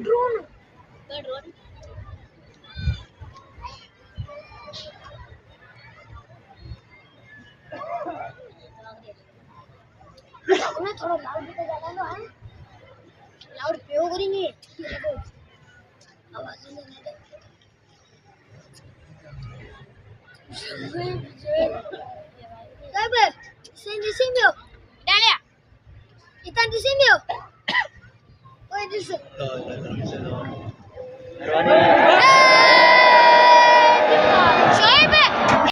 drone थोड़ा loud भी तो ज्यादा लो है लाउड पे हो करेंगे आवाज नहीं आने दे sen disemiyor Dalia itan disemiyor o disu